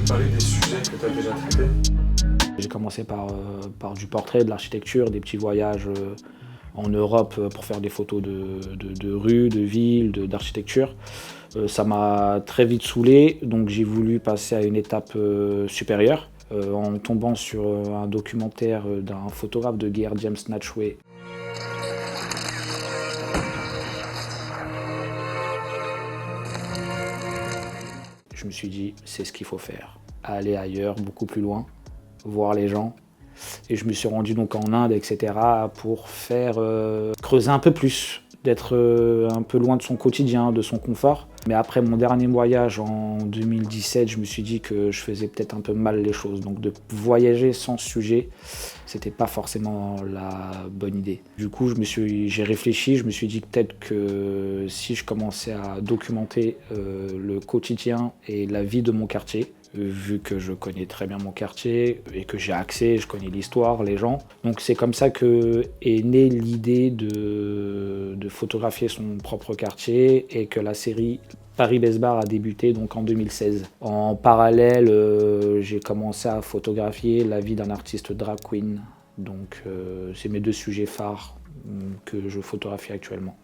parler des sujets que tu as déjà traités? J'ai commencé par du portrait, de l'architecture, des petits voyages en Europe pour faire des photos de rues, de villes, d'architecture. Ça m'a très vite saoulé, donc j'ai voulu passer à une étape supérieure en tombant sur un documentaire d'un photographe de guerre, James Natchway. Je me suis dit, c'est ce qu'il faut faire. Aller ailleurs, beaucoup plus loin, voir les gens. Et je me suis rendu donc en Inde, etc. pour faire creuser un peu plus, d'être un peu loin de son quotidien, de son confort. Mais après mon dernier voyage en 2017, je me suis dit que je faisais peut-être un peu mal les choses. Donc de voyager sans sujet, c'était pas forcément la bonne idée. Du coup, j'ai réfléchi, je me suis dit peut-être que si je commençais à documenter le quotidien et la vie de mon quartier, vu que je connais très bien mon quartier et que j'ai accès, je connais l'histoire, les gens. Donc c'est comme ça que est née l'idée de photographier son propre quartier et que la série Paris-Besbar a débuté donc en 2016. En parallèle, j'ai commencé à photographier la vie d'un artiste drag queen. Donc c'est mes deux sujets phares que je photographie actuellement.